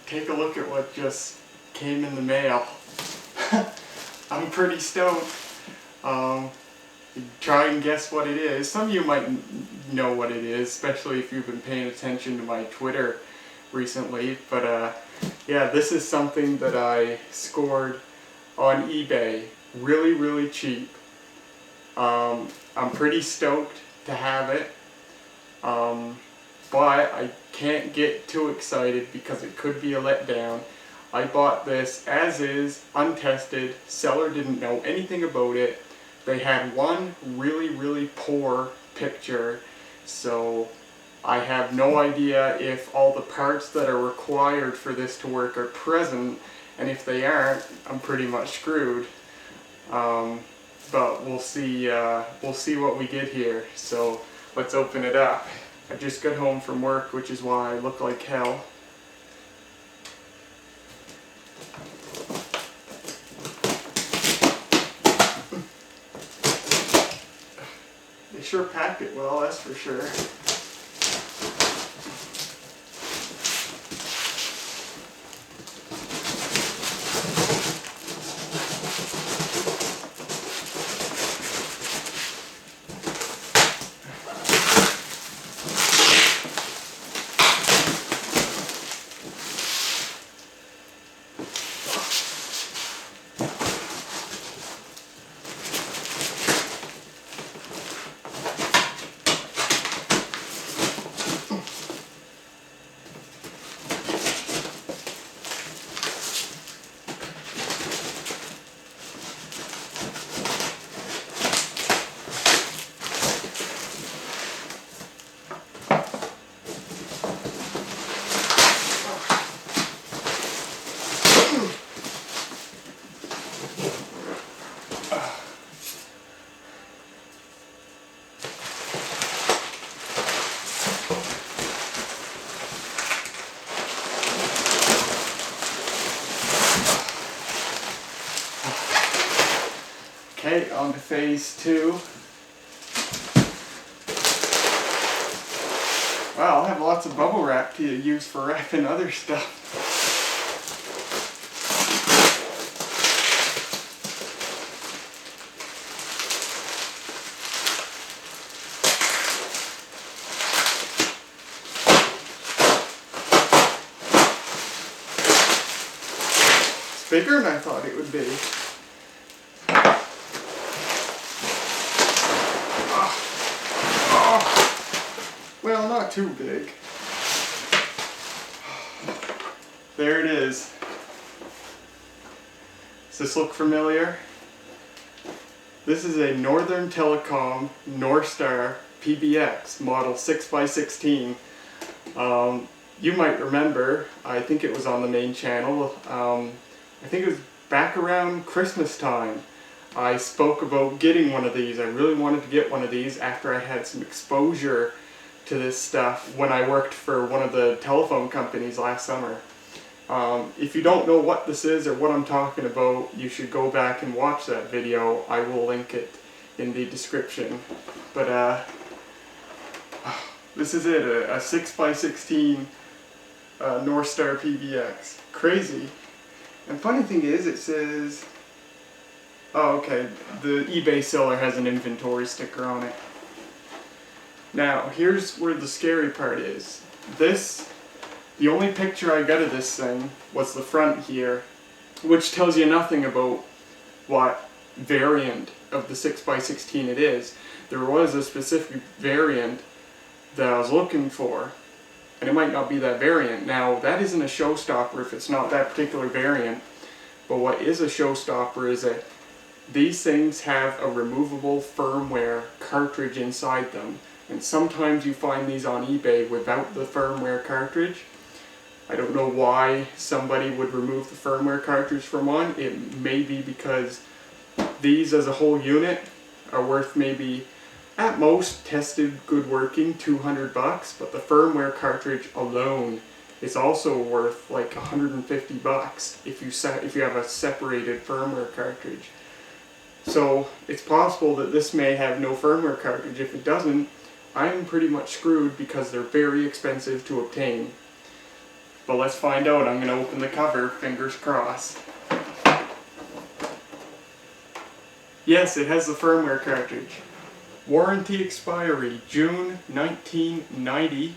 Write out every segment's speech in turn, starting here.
take a look at what just came in the mail. I'm pretty stoked. Try and guess what it is. Some of you might know what it is, especially if you've been paying attention to my Twitter recently. But yeah, this is something that I scored on eBay really cheap. I'm pretty stoked to have it, but I can't get too excited because it could be a letdown. I bought this as is, untested. Seller didn't know anything about it. They had one really poor picture, so I have no idea if all the parts that are required for this to work are present, and if they aren't, I'm pretty much screwed. But we'll see what we get here. So let's open it up. I just got home from work, which is why I look like hell. They sure packed it well, that's for sure. Okay, on to phase 2. Wow, I'll have lots of bubble wrap to use for wrapping other stuff. It's bigger than I thought it would be. Well, not too big. There it is. Does this look familiar? This is a Northern Telecom Norstar PBX model 6x16. You might remember, I think it was on the main channel, I think it was back around Christmas time. I spoke about getting one of these. I really wanted to get one of these after I had some exposure to this stuff when I worked for one of the telephone companies last summer. If you don't know what this is or what I'm talking about, you should go back and watch that video. I will link it in the description. But this is it, a 6x16 Norstar PBX. Crazy. And funny thing is, it says, oh okay, the eBay seller has an inventory sticker on it. Now, here's where the scary part is. The only picture I got of this thing was the front here, which tells you nothing about what variant of the 6x16 it is. There was a specific variant that I was looking for, and it might not be that variant. Now, that isn't a showstopper if it's not that particular variant, but what is a showstopper is that these things have a removable firmware cartridge inside them. And sometimes you find these on eBay without the firmware cartridge. I don't know why somebody would remove the firmware cartridge from one. It may be because these as a whole unit are worth maybe, at most, tested good working, $200, but the firmware cartridge alone is also worth like $150 if you have a separated firmware cartridge. So it's possible that this may have no firmware cartridge. If it doesn't, I'm pretty much screwed because they're very expensive to obtain. But let's find out. I'm going to open the cover, fingers crossed. Yes, it has the firmware cartridge. Warranty expiry, June 1990.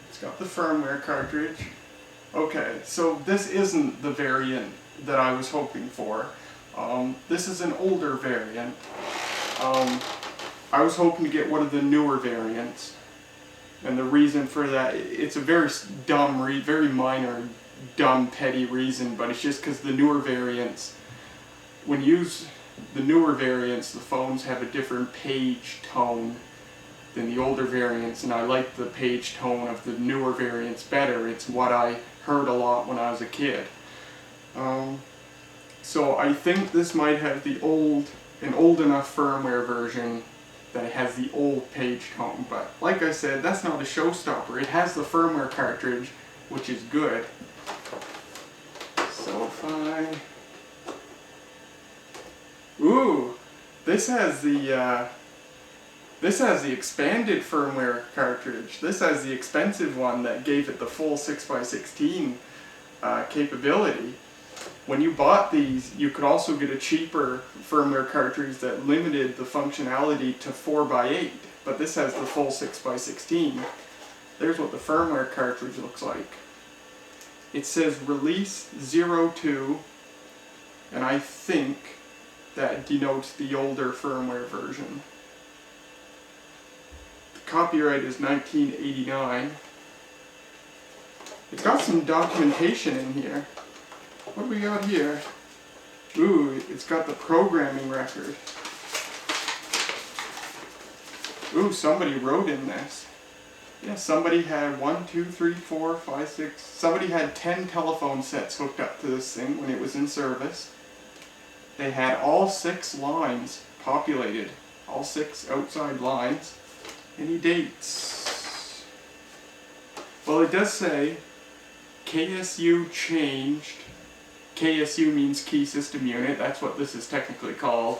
It's got the firmware cartridge. Okay, so this isn't the variant that I was hoping for. This is an older variant. I was hoping to get one of the newer variants. And the reason for that, it's a very dumb, very minor, dumb, petty reason, but it's just because the newer variants, when you use the newer variants, the phones have a different page tone than the older variants, and I like the page tone of the newer variants better. It's what I heard a lot when I was a kid. So I think this might have an old enough firmware version that it has the old page tone, but like I said, that's not a showstopper. It has the firmware cartridge, which is good. So if I... Ooh! This has the expanded firmware cartridge. This has the expensive one that gave it the full 6x16 capability. When you bought these, you could also get a cheaper firmware cartridge that limited the functionality to 4x8, but this has the full 6x16. There's what the firmware cartridge looks like. It says release 02, and I think that denotes the older firmware version. The copyright is 1989. It's got some documentation in here. What do we got here? Ooh, it's got the programming record. Ooh, somebody wrote in this. Yeah, somebody had 1, 2, 3, 4, 5, 6. Somebody had 10 telephone sets hooked up to this thing when it was in service. They had all 6 lines populated, all 6 outside lines. Any dates? Well, it does say KSU changed. KSU means Key System Unit, that's what this is technically called.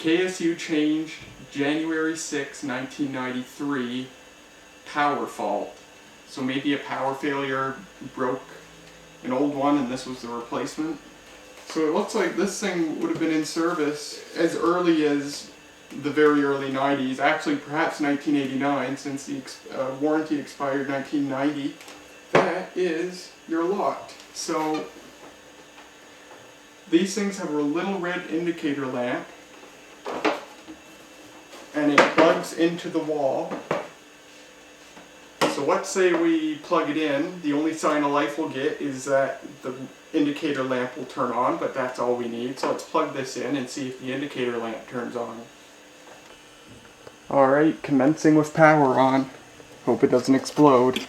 KSU changed January 6, 1993, power fault. So maybe a power failure broke an old one and this was the replacement. So it looks like this thing would have been in service as early as the very early 90s, actually perhaps 1989 since the warranty expired 1990. That is your lot. So these things have a little red indicator lamp, and it plugs into the wall. So let's say we plug it in, the only sign of life we'll get is that the indicator lamp will turn on, but that's all we need. So let's plug this in and see if the indicator lamp turns on. Alright, commencing with power on. Hope it doesn't explode.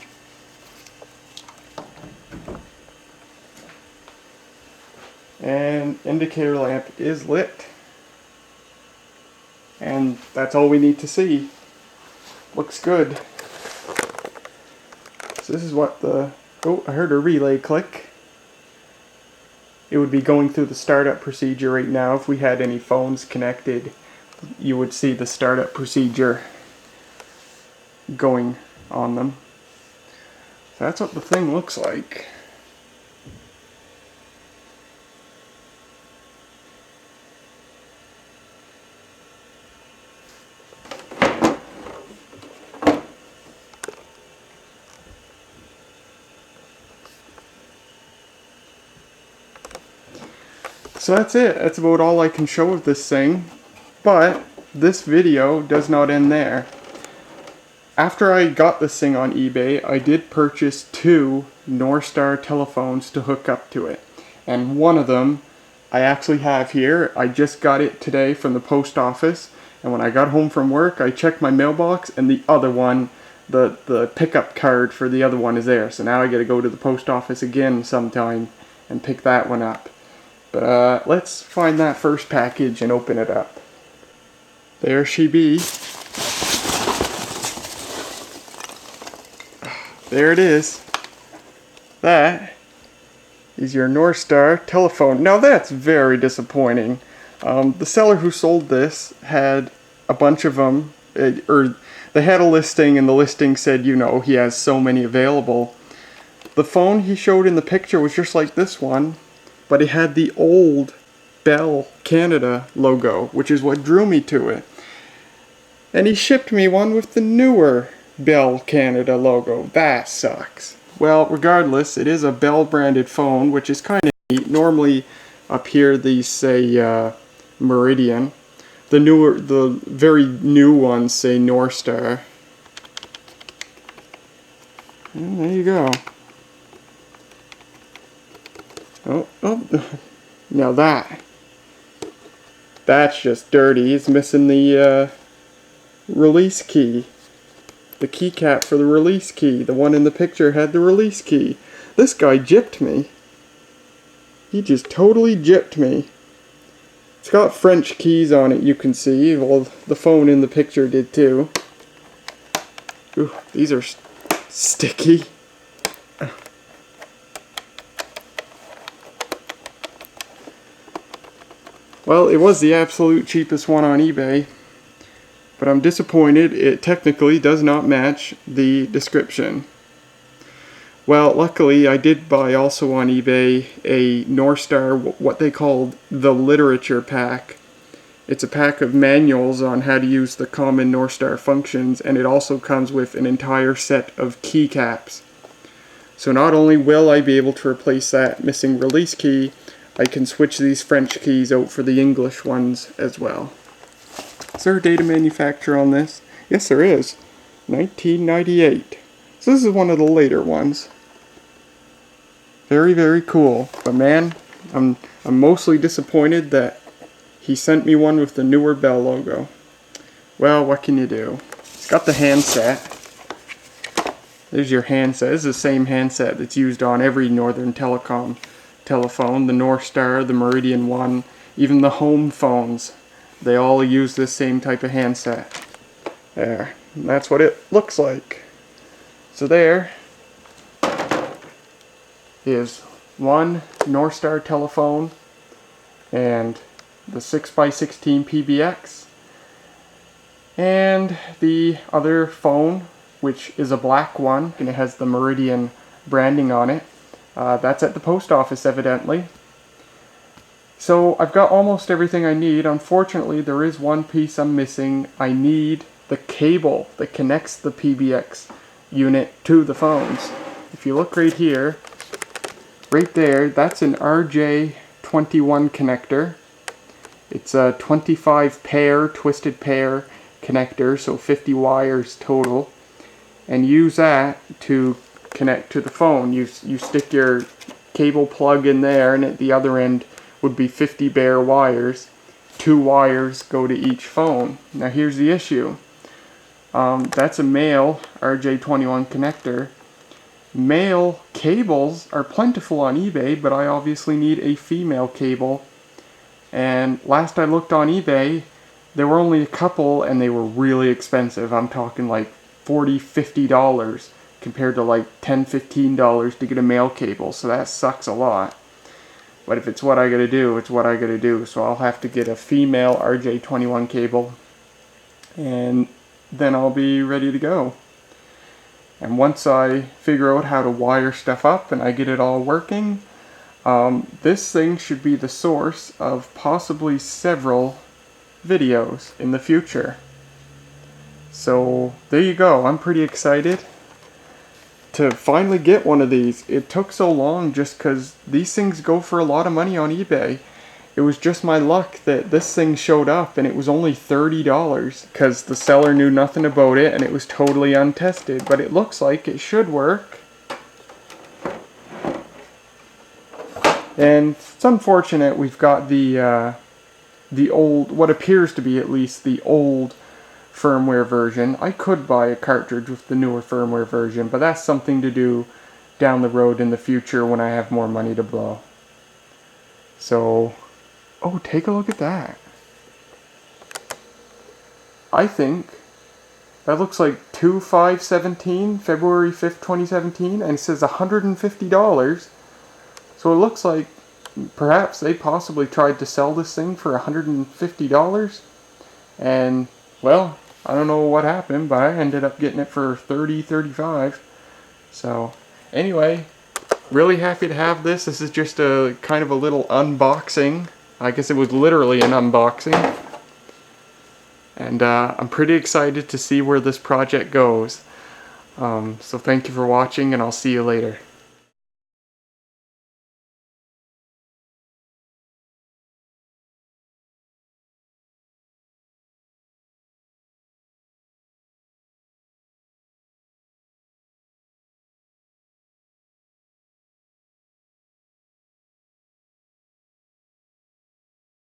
And indicator lamp is lit. And that's all we need to see. Looks good. So this is what the... Oh, I heard a relay click. It would be going through the startup procedure right now. If we had any phones connected, you would see the startup procedure going on them. So that's what the thing looks like. So that's it. That's about all I can show of this thing. But this video does not end there. After I got this thing on eBay, I did purchase 2 Norstar telephones to hook up to it. And one of them I actually have here. I just got it today from the post office. And when I got home from work, I checked my mailbox, and the other one, the pickup card for the other one is there. So now I gotta go to the post office again sometime and pick that one up. But let's find that first package and open it up. There she be. There it is. That is your Norstar telephone. Now that's very disappointing. The seller who sold this had a bunch of them, or they had a listing, and the listing said, you know, he has so many available. The phone he showed in the picture was just like this one, but it had the old Bell Canada logo, which is what drew me to it. And he shipped me one with the newer Bell Canada logo. That sucks. Well, regardless, it is a Bell branded phone, which is kind of neat. Normally up here these say Meridian. The very new ones say Norstar. And there you go. Oh, now that's just dirty. It's missing the release key. The keycap for the release key. The one in the picture had the release key. This guy gypped me. He just totally gypped me. It's got French keys on it, you can see. Well, the phone in the picture did too. Ooh, these are sticky. Well, it was the absolute cheapest one on eBay, but I'm disappointed. It technically does not match the description. Well, luckily I did buy also on eBay a Norstar, what they called the literature pack. It's a pack of manuals on how to use the common Norstar functions, and it also comes with an entire set of keycaps. So not only will I be able to replace that missing release key, I can switch these French keys out for the English ones as well. Is there a date of manufacture on this? Yes, there is. 1998. So this is one of the later ones. Very, very cool. But man, I'm mostly disappointed that he sent me one with the newer Bell logo. Well, what can you do? It's got the handset. There's your handset. This is the same handset that's used on every Northern Telecom telephone. The Norstar, the Meridian one, even the home phones. They all use this same type of handset. There. And that's what it looks like. So there is one Norstar telephone and the 6x16 PBX, and the other phone, which is a black one, and it has the Meridian branding on it. That's at the post office, evidently. So I've got almost everything I need. Unfortunately, there is one piece I'm missing. I need the cable that connects the PBX unit to the phones. If you look right here, right there, that's an RJ21 connector. It's a 25 pair, twisted pair connector, so 50 wires total. And use that to connect to the phone. You stick your cable plug in there, and at the other end would be 50 bare wires. 2 wires go to each phone. Now here's the issue. That's a male RJ21 connector. Male cables are plentiful on eBay, but I obviously need a female cable. And last I looked on eBay, there were only a couple, and they were really expensive. I'm talking like $40, $50 compared to like $10, $15 to get a male cable. So that sucks a lot. But if it's what I gotta do, it's what I gotta do. So I'll have to get a female RJ21 cable, and then I'll be ready to go. And once I figure out how to wire stuff up and I get it all working, this thing should be the source of possibly several videos in the future. So there you go. I'm pretty excited to finally get one of these. It took so long just because these things go for a lot of money on eBay. It was just my luck that this thing showed up and it was only $30 because the seller knew nothing about it and it was totally untested. But it looks like it should work. And it's unfortunate we've got the old, what appears to be at least the old firmware version. I could buy a cartridge with the newer firmware version, but that's something to do down the road in the future when I have more money to blow. So, oh, take a look at that. I think that looks like 2/5/17, February 5th, 2017, and it says $150. So it looks like perhaps they possibly tried to sell this thing for $150, and well, I don't know what happened, but I ended up getting it for $30, $35. So anyway, really happy to have this. This is just a kind of a little unboxing. I guess it was literally an unboxing. And I'm pretty excited to see where this project goes. So thank you for watching, and I'll see you later.